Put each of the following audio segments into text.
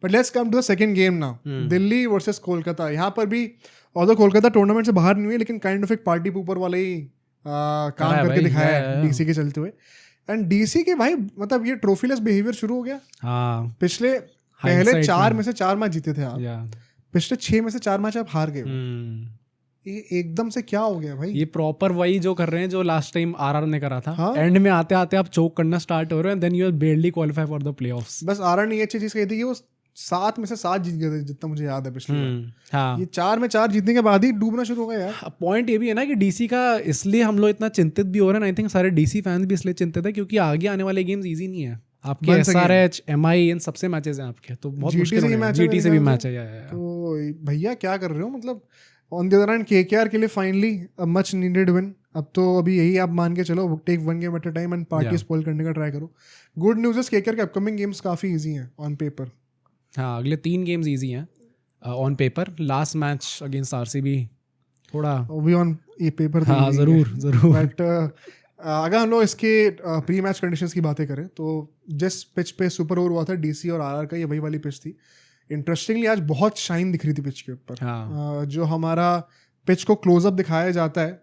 But let's come to the second game now, Delhi versus Kolkata. यहाँ पर भी ऑल्दो कोलकाता टूर्नामेंट से बाहर नहीं हुई, लेकिन काइंड ऑफ एक पार्टी पूपर वाला ही काम करके दिखाया है डीसी के चलते हुए। एंड डीसी के भाई मतलब ये ट्रॉफीलेस बिहेवियर शुरू हो गया। पिछले पहले 4 में से 4 मैच जीते थे आप, पिछले 6 में से 4 मैच आप हार गए। ये एकदम से क्या हो गया भाई? ये प्रॉपर वही जो कर रहे हैं जो लास्ट टाइम आरआर ने करा था। एंड में आते आते आप चोक करना स्टार्ट हो रहे हैं, then you are barely qualify for the playoffs. बस आरआर ने ये अच्छी चीज कही थी कि वो 7 में से 7 जीत गए थे, जितना मुझे याद है पिछली बार। हाँ, ये 4 में 4 जीतने के बाद ही डूबना शुरू हो गया यार। पॉइंट ये भी है ना कि डीसी का इसलिए हम लोग इतना चिंतित भी हो रहे हैं, आई थिंक सारे डीसी फैंस भी इसलिए चिंतित है क्योंकि आगे आने वाले गेम्स इजी नहीं है। आपके एसआरएच, एमआई, इन सबसे मैचेस हैं आपके, तो बहुत मुश्किल है। जीटी से भी मैच है यार। तो भैया क्या कर रहे हो? मतलब on the other hand KKR के लिए फाइनली मच नीडेड विन। अब तो अभी यही आप मान के चलो, take 1 game at a time and party spoil करने का ट्राई करो। गुड न्यूज़ है केकेआर के अपकमिंग गेम्स काफी इजी हैं ऑन पेपर। हाँ, अगले 3 गेम्स इजी हैं on paper. Last match against RCB थोड़ा भी ऑन ये पेपर। हाँ, जरूर। बट अगर हम लोग इसके प्री मैच कंडीशंस की बातें करें तो जिस पिच पे सुपर ओवर हुआ था डीसी और आरआर का, ये वही वाली पिच थी। इंटरेस्टिंगली आज बहुत शाइन दिख रही थी पिच के ऊपर। हाँ। जो हमारा पिच को क्लोजअप दिखाया जाता है,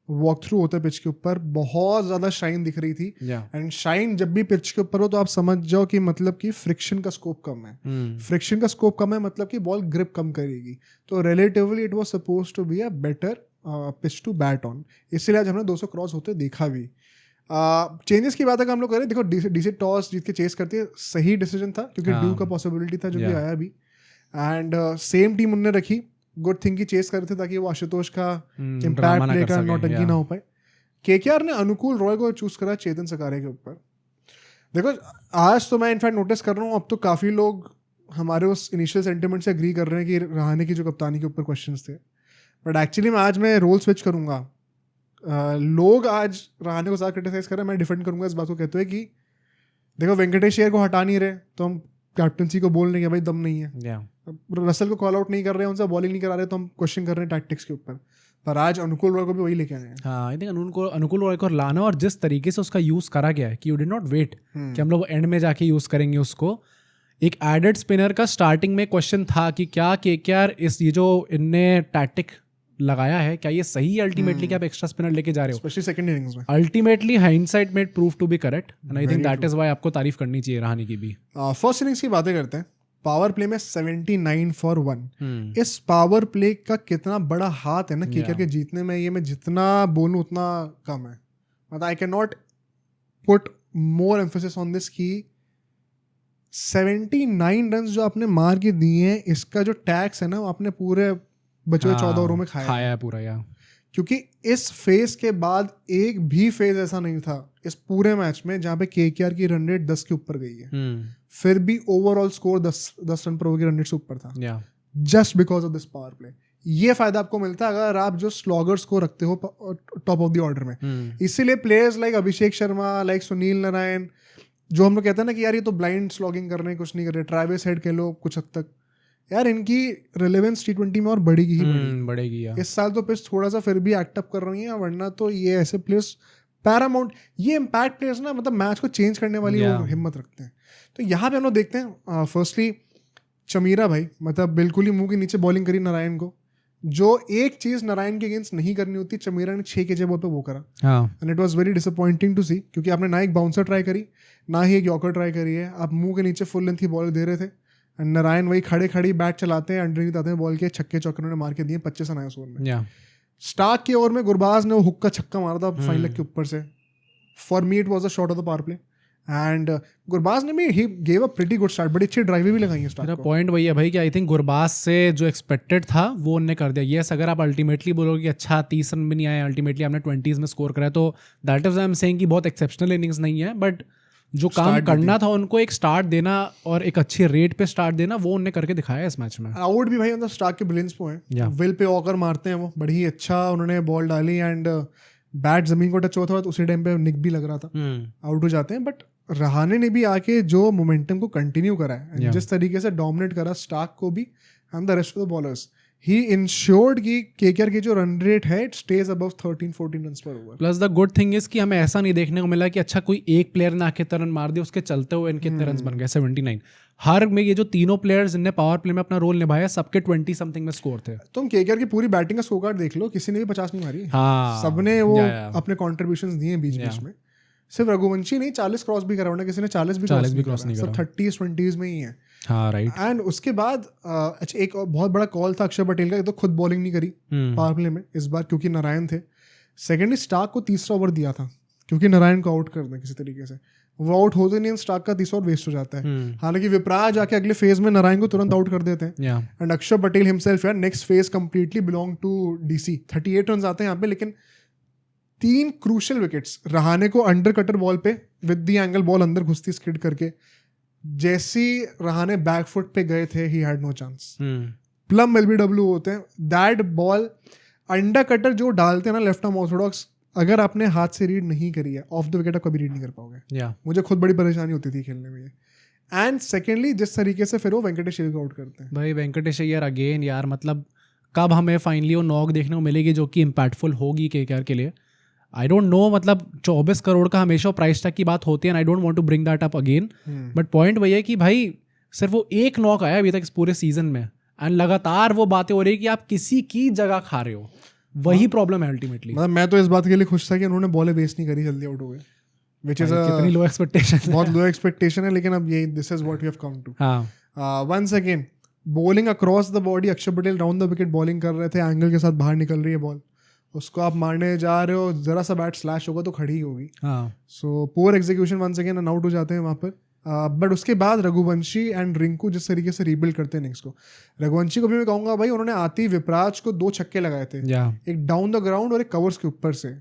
वॉक थ्रू होता है पिच के ऊपर, बहुत ज़्यादा शाइन दिख रही थी। एंड शाइन जब भी पिच के ऊपर हो तो आप समझ जाओ कि मतलब कि फ्रिक्शन का स्कोप कम है। फ्रिक्शन का स्कोप कम है मतलब कि बॉल ग्रिप कम करेगी। तो relatively it was suppose to be a better pitch to bat on. इसलिए आज हमने 200 क्रॉस होते देखा भी। चेंजेस की बात अगर हम लोग करें, देखो डीसी टॉस जीत के चेस करती है, सही डिसीजन था क्योंकि ड्यू का पॉसिबिलिटी था जो कि आया भी। एंड सेम टीम उनने रखी, गुड थिंग की चेस कर रहे थे ताकि वो आशुतोष का इम्पैक्ट प्ले का नौटंकी ना हो पाए। केकेआर ने अनुकूल रॉय को चूज करा चेतन सकारिया के ऊपर। देखो आज तो मैं इनफैक्ट नोटिस कर रहा हूँ, अब तो काफ़ी लोग हमारे उस इनिशियल सेंटिमेंट से एग्री कर रहे हैं कि रहाणे की जो कप्तानी के ऊपर क्वेश्चंस थे, बट एक्चुअली मैं आज मैं रोल स्विच करूँगा। लोग आज रहाणे को ज़्यादा क्रिटिसाइज कर रहे हैं, मैं डिफेंड करूँगा इस बात को, कहते हुए कि देखो वेंकटेश अय्यर को हटा नहीं रहे तो हम कैप्टनसी को बोल रहे हैं भाई दम नहीं है। रसल को कॉल आउट नहीं कर रहे हैं, उनसे बॉलिंग नहीं करा रहे तो हम क्वेश्चन कर रहे हैं टैक्टिक्स के ऊपर। पर आज अनुकूल रॉय को भी वही लेके आए हैं। हाँ, आई थिंक अनुकूल रॉय को लाना और जिस तरीके से उसका यूज़ करा गया है कि यू डिड नॉट वेट कि हम लोग एंड में जाके यूज़ करेंगे उसको। एक एडेड स्पिनर का स्टार्टिंग में क्वेश्चन था कि क्या केकेआर इस ये जो इनने टैक्टिक लगाया है क्या ये सही है अल्टीमेटली, क्या आप एक्स्ट्रा स्पिनर लेके जा रहे हो, स्पेशली सेकंड इनिंग्स में। Ultimately hindsight made prove to be correct and I think that is why आपको तारीफ करनी चाहिए रहाणे की भी। फर्स्ट इनिंग्स की बातें करते हैं। पावर प्ले में 79 for 1। इस पावर प्ले का कितना बड़ा हाथ है ना केकेआर के जीतने में, ये मैं जितना बोलूं उतना कम है। मतलब I can not put more emphasis on this कि 79 रन जो आपने मार के दिए हैं, इसका जो टैक्स है ना वो आपने पूरे बचे हुए 14 ओवरों में खाया है पूरा यार। क्योंकि इस फेज के बाद एक भी फेज ऐसा नहीं था इस पूरे मैच में जहाँ पे केकेआर की रन रेट 10 के ऊपर गई है। फिर भी ओवरऑल स्कोर 10 रन पर ओवर की रन रेट से ऊपर था, just because of this power play. ये फायदा आपको मिलता है अगर आप जो स्लॉगर्स को रखते हो टॉप ऑफ द ऑर्डर में। इसीलिए players like Abhishek Sharma, like Sunil Narayan, जो हम लोग कहते हैं ना कि यार ये तो ब्लाइंड स्लॉगिंग कर रहे हैं, कुछ नहीं कर रहे, ट्रेविस हेड कह लो कुछ हद तक, यार इनकी रिलेवेंस T20 में और बढ़ेगी ही बढ़ेगी यार। इस साल तो पिच थोड़ा सा फिर भी एक्ट अप कर रही है, वरना तो ये ऐसे प्लेयर्स पैरामाउंट, ये इम्पैक्ट प्लेयर्स ना मतलब मैच को चेंज करने वाली हिम्मत रखते हैं। तो यहाँ पे हम लोग देखते हैं फर्स्टली चमीरा भाई, मतलब बिल्कुल ही मुंह के नीचे बॉलिंग करी नारायण को। जो एक चीज नारायण के अगेंस्ट नहीं करनी होती, चमीरा ने 6 के बॉल पे वो करा and it was very disappointing to see, क्योंकि आपने ना एक बाउंसर ट्राई करी ना ही एक यॉर्कर ट्राई करी है, आप मुंह के नीचे फुल लेंथ की बॉल दे रहे थे। नारायण वही खड़े खड़ी बैट चलाते हैं, अंडरनीथ आते हैं बॉल के, छक्के चौके उन्होंने मार के दिए 25 रन आए उस ओवर में। स्टार्क के ओवर में गुरबाज ने वो हुक का छक्का मारा था फाइन लेग के ऊपर से। For me it was a shot of the power play and Gurbaz ने भी he gave a pretty good start, बड़ी अच्छी ड्राइवें भी लगाई है स्टार्क को। पॉइंट वही है भाई कि आई थिंक गुरबाज से जो एक्सपेक्टेड था वो उन्होंने कर दिया। यस, अगर आप अल्टीमेटली बोलोगे कि अच्छा 30 रन भी नहीं आए, अल्टीमेटली आपने 20s में स्कोर करा, तो that is I am saying कि बहुत एक्सेप्शनल इनिंग्स नहीं है, बट जो काम करना था उनको एक स्टार्ट देना और एक अच्छी रेट पे स्टार्ट देना, वो उन्होंने करके दिखाया इस मैच में। आउट भी भाई मतलब स्टार्क के ब्रिलियंस पे है, विल पे ऑकर मारते हैं वो, बड़ी ही अच्छा उन्होंने बॉल डाली एंड बैट जमीन को टच हुआ था, उसी टाइम पे निक भी लग रहा था, आउट हो जाते हैं। बट रहाणे ने भी आके जो मोमेंटम को कंटिन्यू करा है, जिस तरीके से डोमिनेट करा स्टार्क को भी and the rest of the bowlers, he insured कि केकेआर की जो रन रेट है इट स्टेज अबव 13-14 रन पर over. Plus the good thing is कि हमें ऐसा नहीं देखने को मिला कि अच्छा कोई एक प्लेयर ने आके रन मार दिया, उसके चलते हुए इनके इतने रन बन गए 79। हर में ये जो तीनों प्लेयर्स जिनने पावर प्ले में अपना रोल निभाया सबके 20 समथिंग में स्कोर थे। तुम केकेआर की पूरी बैटिंग का स्कोर कार्ड देख लो, किसी ने भी 50 नहीं मारी। हाँ, सबने वो अपने कॉन्ट्रीब्यूशंस दिए बीच बीच में। सिर्फ रघुवंशी नहीं 40 क्रॉस भी करा उन्होंने, किसी ने 40 भी क्रॉस नहीं करा, सब 30s 20s में ही है। हाँ राइट। एंड उसके बाद अच्छा एक बहुत बड़ा कॉल था अक्षर पटेल का, तो खुद बॉलिंग नहीं करी पावर प्ले में इस बार क्योंकि नारायण थे। सेकेंडली स्टार्क को तीसरा ओवर दिया था क्योंकि नारायण को आउट कर दें किसी तरीके से, वो आउट होते नहीं, स्टार्क का तीसरा ओवर वेस्ट हो जाता है। हालांकि विपराज जाके अगले फेज में नारायण को तुरंत आउट कर देते हैं। एंड अक्षर पटेल हिमसेल्फ यार next phase completely belong to DC. 38 run आते हैं यहाँ पे, लेकिन 3 क्रूशल विकेट्स। रहाणे को अंडर कटर बॉल पे विद द एंगल बॉल अंदर घुसती स्किड करके, जैसी रहाणे बैकफुट पे गए थे he had no chance. Plumb LBW होते हैं, दैट बॉल अंडर कटर जो डालते हैं ना लेफ्ट आर्म ऑर्थोडॉक्स, अगर आपने हाथ से रीड नहीं करी है ऑफ द विकेट आप कभी रीड नहीं कर पाओगे। मुझे खुद बड़ी परेशानी होती थी खेलने में। एंड सेकेंडली जिस तरीके से फिर वो वेंकटेश अय्यर को आउट करते हैं, भाई वेंकटेश अय्यर अगेन यार, मतलब कब हमें फाइनली वो नॉक देखने को मिलेगी जो कि इम्पैक्टफुल होगी केकेआर के लिए। आई डोंट नो, मतलब 24 करोड़ का हमेशा प्राइस टैग की बात होती है, I don't want to bring that up again, but point वही है कि भाई सिर्फ वो एक नॉक आया अभी तक इस पूरे सीजन में, एंड लगातार वो बातें हो रही है कि आप किसी की जगह खा रहे हो। वही प्रॉब्लम है अल्टीमेटली। मतलब मैं तो इस बात के लिए खुश था कि उन्होंने बॉलें वेस्ट नहीं करी, जल्दी आउट हो गए, व्हिच इज कितनी लो एक्सपेक्टेशन, बहुत लो एक्सपेक्टेशन है। लेकिन अब ये this is what we have come to. Once again bowling across the body, Axar Patel round the wicket bowling कर रहे थे, एंगल के साथ बाहर निकल रही है बॉल, उसको आप मारने जा रहे हो, जरा सा बैट स्लैश होगा तो खड़ी ही होगी। So poor execution, once again run out हो जाते हैं वहाँ पर। बट उसके बाद रघुवंशी एंड रिंकू जिस तरीके से रीबिल्ड करते हैं इनिंग्स को, रघुवंशी को भी मैं कहूँगा भाई उन्होंने आते ही विपराज को 2 छक्के लगाए थे, एक डाउन द ग्राउंड और एक कवर्स के ऊपर से।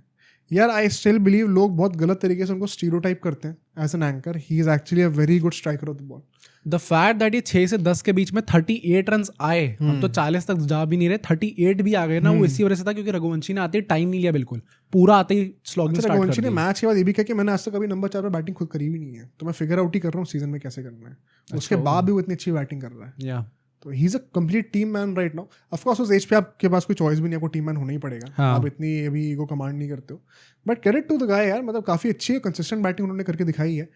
यार आई स्टिल बिलीव लोग बहुत गलत तरीके से उनको स्टीरियोटाइप करते हैं as an anchor, he is actually a very good striker of the ball. The fact that ये 6 से 10 के बीच में 38 रन आए, हम तो 40 तक जा भी नहीं रहे, 38 भी आ गए ना, वो इसी वजह से था क्योंकि रघुवंशी ने आते ही टाइम नहीं लिया, बिल्कुल पूरा आते ही स्लॉगिंग स्टार्ट कर दी। रघुवंशी ने मैच के बाद ये भी कहा कि मैंने आज तक कभी नंबर 4 पे बैटिंग खुद करी भी नहीं है, तो मैं फिगर आउट ही कर रहा हूँ सीजन में कैसे करना है। उसके बाद भी वो इतनी अच्छी बैटिंग कर रहा है, तो he is a complete team man right now. Of course उस एज पे आपके पास कोई चॉइस भी नहीं, आपको टीम मैन होना ही पड़ेगा, आप इतनी अभी ईगो कमांड नहीं करते हो। But credit to the guy यार, मतलब काफ़ी अच्छी कंसिस्टेंट बैटिंग उन्होंने करके दिखाई है।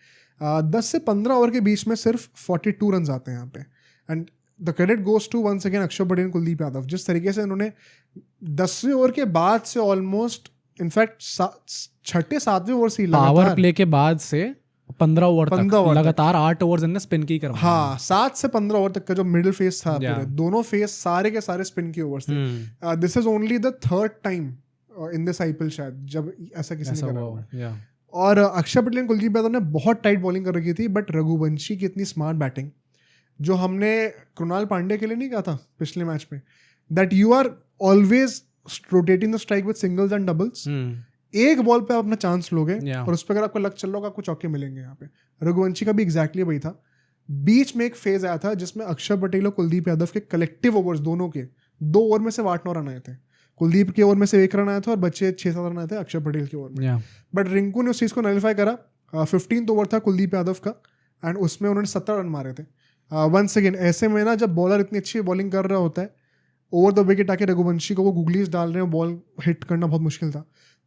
10 से 15 ओवर के बीच में सिर्फ 42 रन आते हैं यहाँ पे, and the credit goes to once again Akshar Patel, Kuldeep Yadav. जिस तरीके से उन्होंने 10वें ओवर के बाद से ऑलमोस्ट इनफैक्ट 6-7वें ओवर से पावर प्ले के बाद से 15 ओवर तक लगातार 8 ओवर्स इनने स्पिन की करवाया। हाँ, 7 से 15 ओवर तक का जो मिडिल फेस था पूरे, दोनों फेस सारे के सारे स्पिन के ओवर्स थे। This is only the 3rd time in this IPL शायद जब ऐसा किसी ने करा हुआ। और अक्षर पटेल और कुलदीप यादव ने बहुत टाइट बॉलिंग कर रखी थी, बट रघुवंशी की इतनी स्मार्ट बैटिंग, जो हमने कृणाल पांडे के लिए नहीं कहा था पिछले मैच में, that you are always rotating the strike with singles and doubles. एक बॉल पे आप अपना चांस लोगे और उस पर अगर आपको लक चल रहा होगा आपको चौके मिलेंगे। यहाँ पे रघुवंशी का भी एग्जैक्टली वही था। बीच में एक फेज आया था जिसमें अक्षर पटेल और कुलदीप यादव के कलेक्टिव ओवर्स दोनों के 2 ओवर में से 8-9 रन आए थे। कुलदीप के ओवर में से 1 रन आया था और बच्चे 6-7 रन आए थे अक्षर पटेल के ओवर में। बट रिंकू ने उस चीज़ को नलिफाई करा। 15th ओवर था कुलदीप यादव का एंड उसमें उन्होंने 17 रन मारे थे। वंस अगेन ऐसे में ना जब बॉलर इतनी अच्छी बॉलिंग कर रहा होता है, ओवर द विकेट आके रघुवंशी को वो गुगलीज डाल रहे हैं, बॉल हिट करना बहुत मुश्किल था।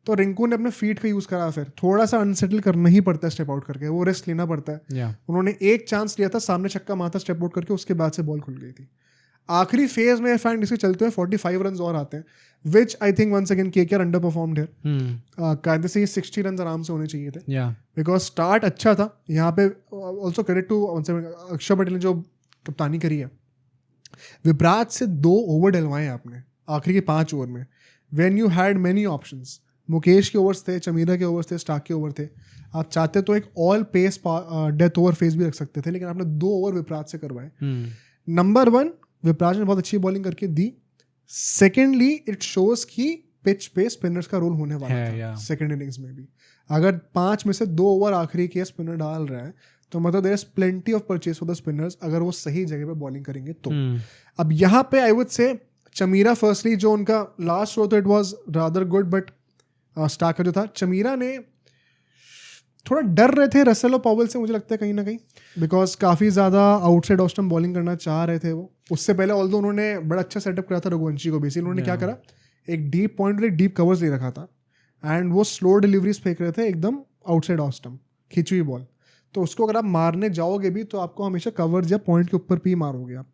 तो रिंकू ने अपने फीट का यूज़ करा, फिर थोड़ा सा अनसेटल करना ही पड़ता है स्टेप आउट करके, वो रिस्क लेना पड़ता है। उन्होंने एक चांस लिया था, सामने छक्का मारा स्टेप आउट करके, उसके बाद से बॉल खुल गई थी। आखिरी फेज में फाइंड इसके चलते हुए 45 रन और आते हैं, which I think once again KKR underperformed here. कायदे से ये 60 रन आराम से होने चाहिए थे, बिकॉज स्टार्ट अच्छा था यहाँ पे। ऑल्सो क्रेडिट टू अक्षर पटेल ने जो कप्तानी करी है। विपराज से 2 ओवर डलवाए आपने आखिरी के 5 ओवर में, when you had many options. Mukesh के ओवर्स थे, चमीरा के ओवर्स थे, स्टार्क के ओवर थे। आप चाहते तो एक all pace death over phase भी रख सकते थे, लेकिन आपने 2 ओवर विपराज से करवाए। नंबर 1, विपराज ने बहुत अच्छी बॉलिंग करके दी। सेकेंडली इट शोज कि पिच पे स्पिनर्स का रोल होने वाला था सेकेंड इनिंग्स में भी। अगर 5 में से 2 ओवर आखिरी के स्पिनर डाल रहा है तो मतलब there is plenty of purchase for the spinners, अगर वो सही जगह पे बॉलिंग करेंगे तो। अब यहाँ पे I would say Chameera firstly जो उनका लास्ट शो तो it was rather good, but Starc का जो था, चमीरा ने थोड़ा डर रहे थे रसेल और पॉवेल से, मुझे लगता है कहीं ना कहीं, बिकॉज काफ़ी ज़्यादा आउटसाइड ऑफ स्टंप बॉलिंग करना चाह रहे थे वो। उससे पहले ऑल्दो उन्होंने बड़ा अच्छा सेटअप करा था रघुवंशी को। बेसिकली उन्होंने क्या करा, एक डीप पॉइंट और एक डीप कवर्स ले रखा था, एंड वो स्लो डिलीवरीज फेंक रहे थे एकदम आउटसाइड ऑफ स्टंप, खींची हुई बॉल। तो उसको अगर आप मारने जाओगे भी तो आपको हमेशा कवर्स या पॉइंट के ऊपर भी मारोगे आप।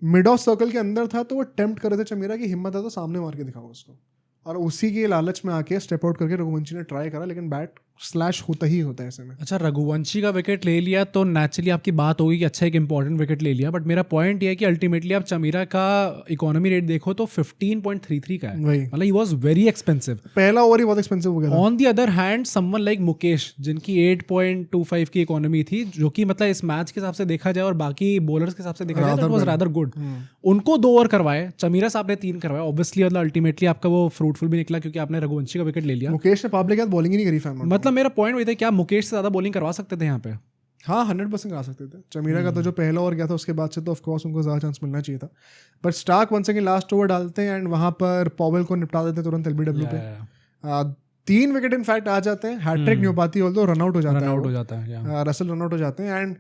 मिड ऑफ सर्कल के अंदर था तो वो टेम्प्ट कर रहे थे चमीरा की हिम्मत है तो सामने मार के दिखाओ उसको, और उसी के लालच में आके स्टेप आउट करके रघुवंशी ने ट्राई करा, लेकिन बैट स्लैश होता ही होता है ऐसे में। अच्छा, रघुवंशी का विकेट ले लिया तो नेचुरली आपकी बात होगी कि अच्छा एक इंपॉर्टेंट विकेट ले लिया, बट मेरा पॉइंट ये है कि अल्टीमेटली आप चमीरा का इकोनॉमी रेट देखो तो 15.33 का है, मतलब ही वाज वेरी एक्सपेंसिव। पहला ओवर ही बहुत एक्सपेंसिव हो गया था। On the other hand someone like Mukesh जिनकी 8.25 की इकोनॉमी थी, जो कि मतलब इस मैच के हिसाब से देखा जाए और बाकी बॉलर्स के हिसाब से देखा जाए तो वाज रादर गुड। उनको 2 ओवर करवाए, चमीरा साहब ने 3 करवाए, ऑब्वियसली मतलब अल्टीमेटली आपका वो फ्रूटफुल भी निकला क्योंकि आपने रघुवंशी का विकेट ले लिया। मुकेश ने पावले के साथ बॉलिंग ही नहीं करी फैन, मतलब मेरा पॉइंट वही था, क्या मुकेश से ज्यादा बॉलिंग करवा सकते थे यहाँ पे? हाँ 100% करा सकते थे। चमीरा का तो जो पहला ओवर गया था उसके बाद से तो ऑफकोर्स उनको ज़्यादा चांस मिलना चाहिए था, but Starc one second last over डालते हैं एंड वहाँ पर पॉवेल को निपटा देते तुरंत एलबीडब्ल्यू पे। 3 विकेट इनफैक्ट आ जाते हैं, हैट्रिक नहीं हो पाती, ऑल्दो रन आउट हो जाता है, रसेल रन आउट हो जाते हैं। एंड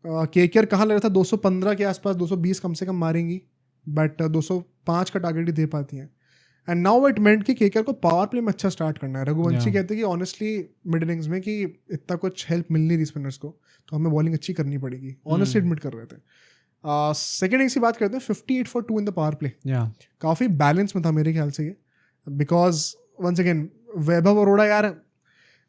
केकेआर कहाँ लग रहा था 215 के आसपास, 220 कम से कम मारेंगी, बट 205 का टारगेट ही दे पाती हैं। एंड नाउ इट मेंट कि केकेआर को पावर प्ले में अच्छा स्टार्ट करना है। रघुवंशी कहते हैं कि ऑनेस्टली मिड इनिंग्स में कि इतना कुछ हेल्प मिल नहीं रही स्पिनर्स को, तो हमें बॉलिंग अच्छी करनी पड़ेगी, ऑनेस्टली एडमिट कर रहे थे। सेकेंड इनिंग्स की बात करते हैं, 58 for 2 in the power play, काफ़ी बैलेंस में था मेरे ख्याल से ये, बिकॉज वंस अगेन वैभव अरोड़ा यार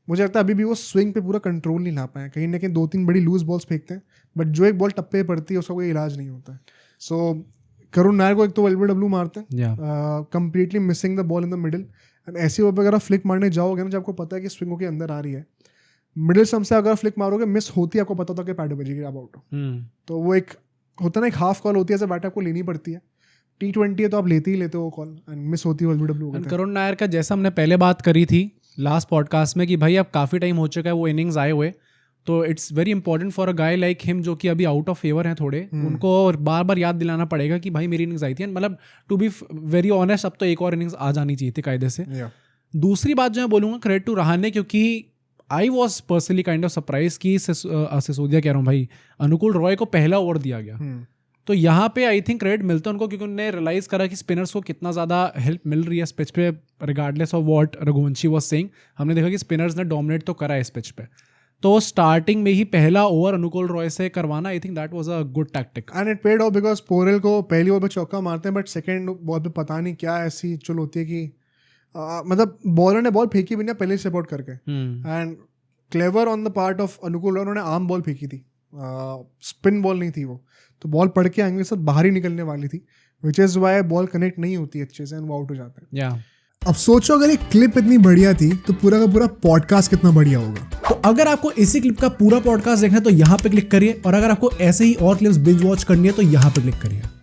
मुझे लगता है अभी भी वो स्विंग पे पूरा कंट्रोल नहीं ला पाए, कहीं ना कहीं 2-3 बड़ी लूज बॉल्स फेंकते हैं, बट जो एक बॉल टप्पे पड़ती है उसका कोई इलाज नहीं होता है। सो करुण नायर को एक तो एलबीडब्ल्यू मारते हैं, completely missing the ball in the middle. And ऐसी ओवर पर अगर आप फ्लिक मारने जाओगे ना जब आपको पता है कि स्विंगों के अंदर आ रही है, मिडिल स्टंप से अगर फ्लिक मारोगे मिस होती है, आपको पता होता है कि पैड बजेगी, आप आउट हो। तो वो एक होता है ना, एक हाफ कॉल होती है, ऐसे बैट आपको लेनी पड़ती है। T20 है तो आप लेते ही लेते हो कॉल, एंड मिस होती है एलबीडब्ल्यू। करुण नायर का जैसा हमने पहले बात करी थी लास्ट पॉडकास्ट में कि भाई अब काफ़ी टाइम हो चुका है वो इनिंग्स आए हुए, तो it's very important for a guy like him जो कि अभी आउट ऑफ फेवर हैं थोड़े, उनको बार बार याद दिलाना पड़ेगा कि भाई मेरी इनिंग्स आई थी। मतलब टू बी वेरी ऑनेस्ट अब तो एक और इनिंग्स आ जानी चाहिए थी कायदे से। दूसरी बात जो मैं बोलूँगा क्रेडिट टू रहाणे, क्योंकि I was personally kind of surprise कि सिसोदिया कह रहा हूँ भाई, अनुकूल रॉय को पहला ओवर दिया गया। तो यहाँ पे आई थिंक क्रेडिट मिलता है उनको, क्योंकि उन्होंने रियलाइज करा कि स्पिनर्स को कितना ज़्यादा हेल्प मिल रही है इस पिच पे, regardless of what Raghuvanshi was saying. हमने देखा कि स्पिनर्स ने डोमिनेट तो करा है इस पिच पे, तो स्टार्टिंग में ही पहला ओवर अनुकूल रॉय से करवाना, आई think that was a good tactic and it paid of, because Porel को पहली ओवर पे चौका मारते हैं, बट सेकंड बॉल पे पता नहीं क्या ऐसी चुल होती है कि मतलब बॉलर ने बॉल फेंकी भी नहीं पहले से सपोर्ट करके, and clever on the part of अनुकूल रॉय, उन्होंने आर्म बॉल फेंकी थी, स्पिन बॉल नहीं थी वो, तो बॉल पड़ के एंगल से बाहर ही निकलने वाली थी, which is why ball connect नहीं होती अच्छे से एंड वो आउट हो जाता है। अब सोचो अगर एक क्लिप इतनी बढ़िया थी तो पूरा का पूरा पॉडकास्ट कितना बढ़िया होगा। तो अगर आपको इसी क्लिप का पूरा पॉडकास्ट देखना है तो यहाँ पे क्लिक करिए, और अगर आपको ऐसे ही और क्लिप्स बिंज वॉच करनी है तो यहाँ पे क्लिक करिए।